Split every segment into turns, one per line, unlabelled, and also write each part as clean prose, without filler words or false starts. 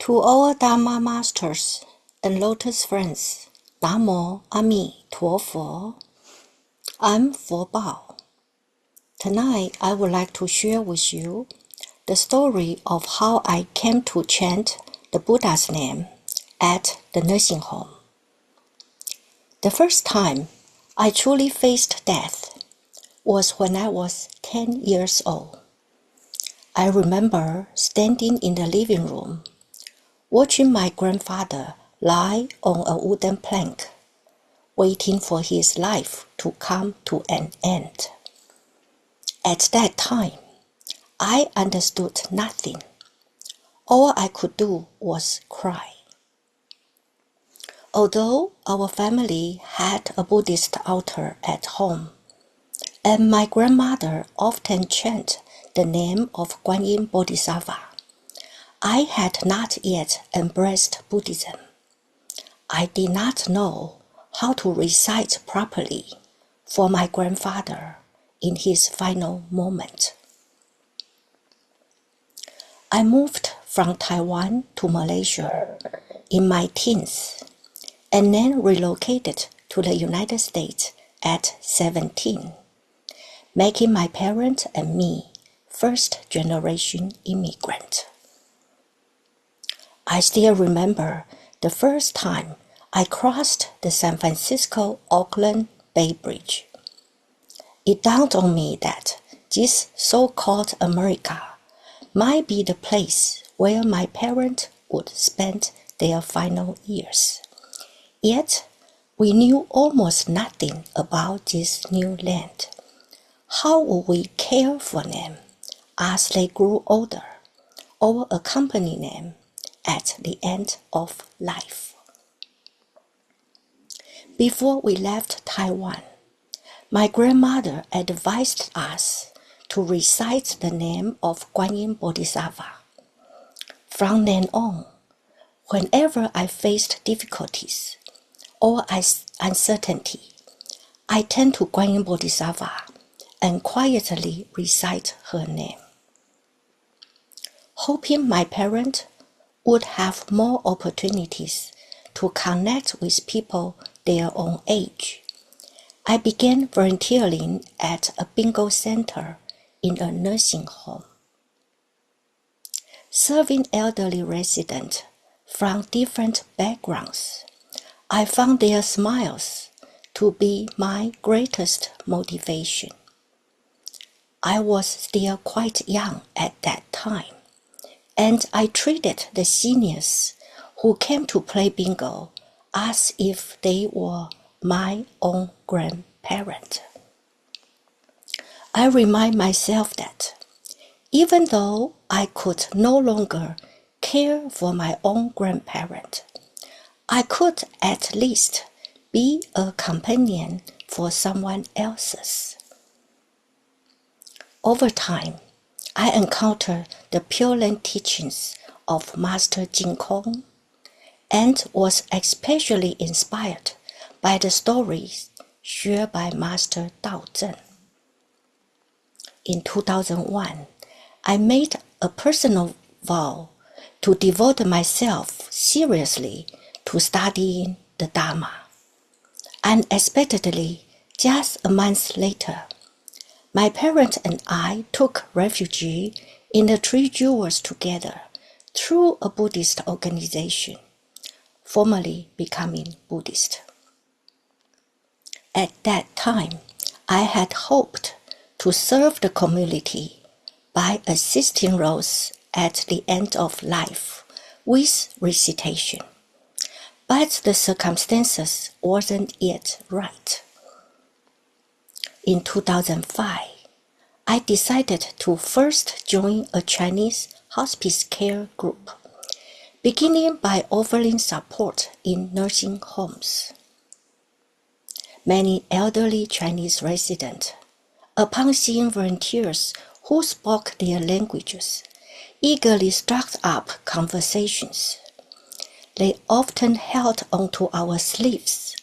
To all Dharma masters and lotus friends, Namo Amituofo. I'm Fo Bao. Tonight I would like to share with you the story of how I came to chant the Buddha's name at the nursing home. The first time I truly faced death was when I was 10 years old. I remember standing in the living room, watching my grandfather lie on a wooden plank, waiting for his life to come to an end. At that time, I understood nothing. All I could do was cry. Although our family had a Buddhist altar at home, and my grandmother often chanted the name of Guanyin Bodhisattva, I had not yet embraced Buddhism. I did not know how to recite properly for my grandfather in his final moment. I moved from Taiwan to Malaysia in my teens and then relocated to the United States at 17, making my parents and me first-generation immigrants. I still remember the first time I crossed the San Francisco Oakland Bay Bridge. It dawned on me that this so-called America might be the place where my parents would spend their final years. Yet, we knew almost nothing about this new land. How would we care for them as they grew older, or accompany them at the end of life? Before we left Taiwan, my grandmother advised us to recite the name of Guanyin Bodhisattva. From then on, whenever I faced difficulties or uncertainty, I turned to Guanyin Bodhisattva and quietly recite her name. Hoping my parents would have more opportunities to connect with people their own age, I began volunteering at a bingo center in a nursing home. Serving elderly residents from different backgrounds, I found their smiles to be my greatest motivation. I was still quite young at that time, and I treated the seniors who came to play bingo as if they were my own grandparent. I remind myself that even though I could no longer care for my own grandparent, I could at least be a companion for someone else's. Over time, I encountered the Pure Land teachings of Master Jingcheng and was especially inspired by the stories shared by Master Zheng. In 2001, I made a personal vow to devote myself seriously to studying the Dharma. Unexpectedly, just a month later, my parents and I took refuge in the Three Jewels together through a Buddhist organization, formally becoming Buddhist. At that time, I had hoped to serve the community by assisting those at the end of life with recitation, but the circumstances wasn't yet right. In 2005, I decided to first join a Chinese hospice care group, beginning by offering support in nursing homes. Many elderly Chinese residents, upon seeing volunteers who spoke their languages, eagerly struck up conversations. They often held onto our sleeves,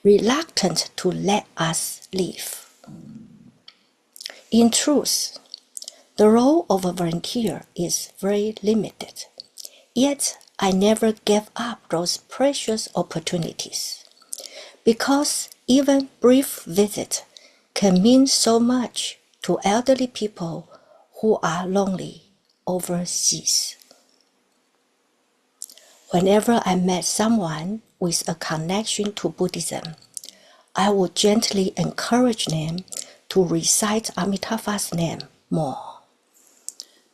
reluctant to let us leave. In truth, the role of a volunteer is very limited, yet I never gave up those precious opportunities, because even brief visit can mean so much to elderly people who are lonely overseas. Whenever I met someone with a connection to Buddhism, I would gently encourage them to recite Amitabha's name more.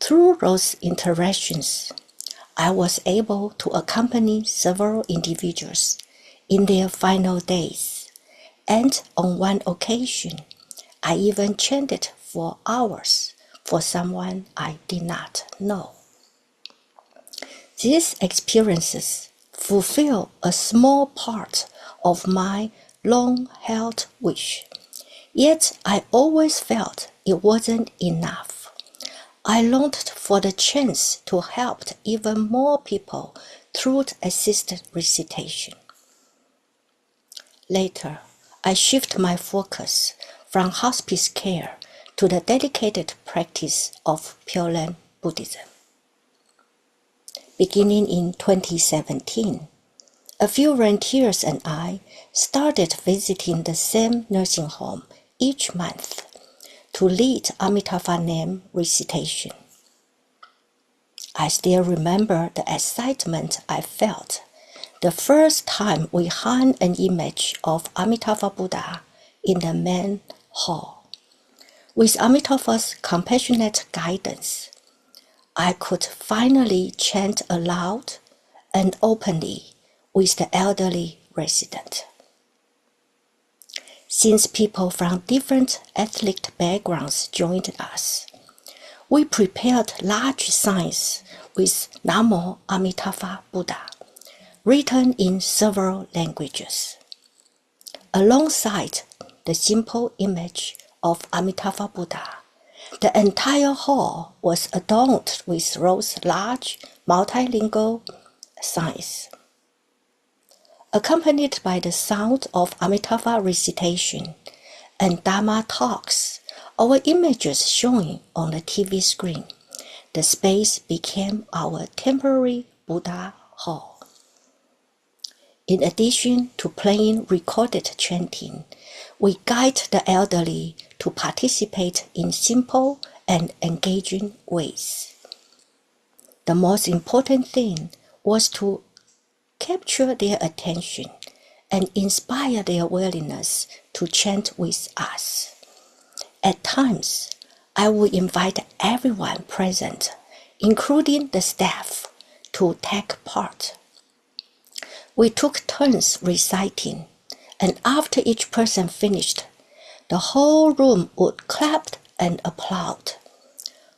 Through those interactions, I was able to accompany several individuals in their final days, and on one occasion, I even chanted for hours for someone I did not know. These experiences fulfill a small part of my long-held wish, yet I always felt it wasn't enough. I longed for the chance to help even more people through assisted recitation. Later, I shifted my focus from hospice care to the dedicated practice of Pure Land Buddhism. Beginning in 2017, a few volunteers and I started visiting the same nursing home each month to lead Amitabha name recitation. I still remember the excitement I felt the first time we hung an image of Amitabha Buddha in the main hall. With Amitabha's compassionate guidance, I could finally chant aloud and openly with the elderly resident. Since people from different ethnic backgrounds joined us, we prepared large signs with Namo Amituofo Buddha, written in several languages. Alongside the simple image of Amitabha Buddha, the entire hall was adorned with those large multilingual signs. Accompanied by the sound of Amitabha-Recitation and Dharma talks, our images showing on the TV screen, the space became our temporary Buddha hall. In addition to playing recorded chanting, we guide the elderly to participate in simple and engaging ways. The most important thing was to capture their attention and inspire their willingness to chant with us. At times, I would invite everyone present, including the staff, to take part. We took turns reciting, and after each person finished, the whole room would clap and applaud.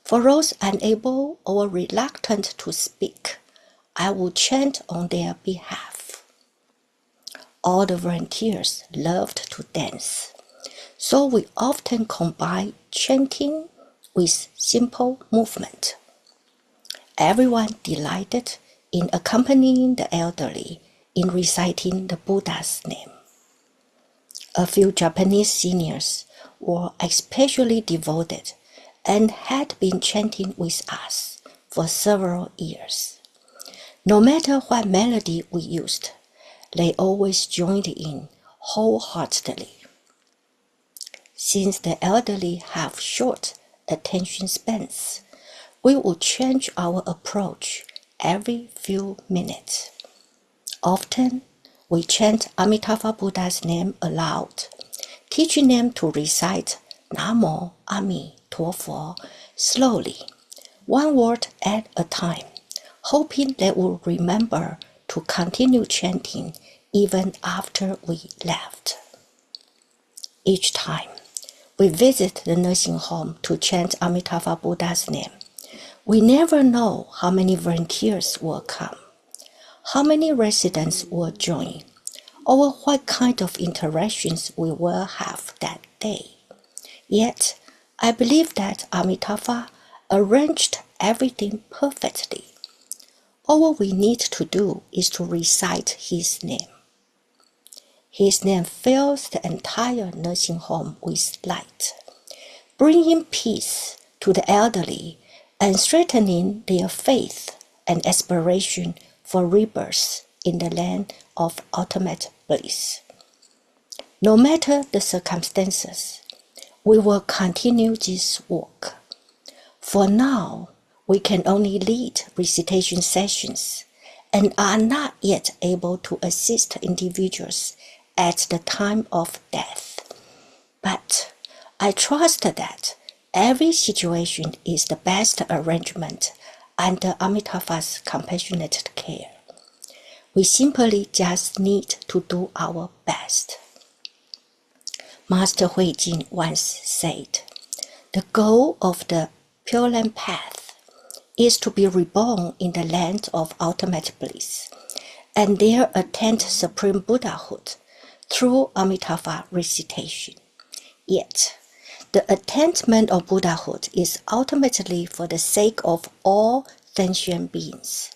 For those unable or reluctant to speak, I would chant on their behalf. All the volunteers loved to dance, so we often combined chanting with simple movement. Everyone delighted in accompanying the elderly in reciting the Buddha's name. A few Japanese seniors were especially devoted and had been chanting with us for several years. No matter what melody we used, they always joined in wholeheartedly. Since the elderly have short attention spans, we would change our approach every few minutes. Often, we chant Amitabha Buddha's name aloud, teaching them to recite Namo Amituofo slowly, one word at a time, hoping they will remember to continue chanting even after we left. Each time we visit the nursing home to chant Amitabha Buddha's name, we never know how many volunteers will come, how many residents will join, or what kind of interactions we will have that day. Yet, I believe that Amitabha arranged everything perfectly. All we need to do is to recite his name. His name fills the entire nursing home with light, bringing peace to the elderly and strengthening their faith and aspiration for rebirth in the land of ultimate bliss. No matter the circumstances, we will continue this work. For now, we can only lead recitation sessions and are not yet able to assist individuals at the time of death. But I trust that every situation is the best arrangement under Amitabha's compassionate care. We simply just need to do our best. Master Huijin once said, "The goal of the Pure Land Path is to be reborn in the land of ultimate bliss, and there attain supreme Buddhahood through Amitabha-Recitation. Yet, the attainment of Buddhahood is ultimately for the sake of all sentient beings.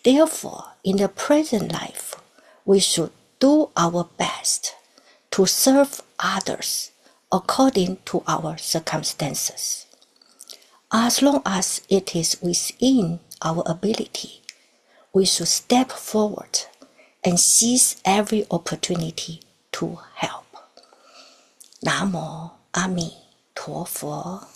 Therefore, in the present life, we should do our best to serve others according to our circumstances. As long as it is within our ability, we should step forward and seize every opportunity to help." Namo Amituofo.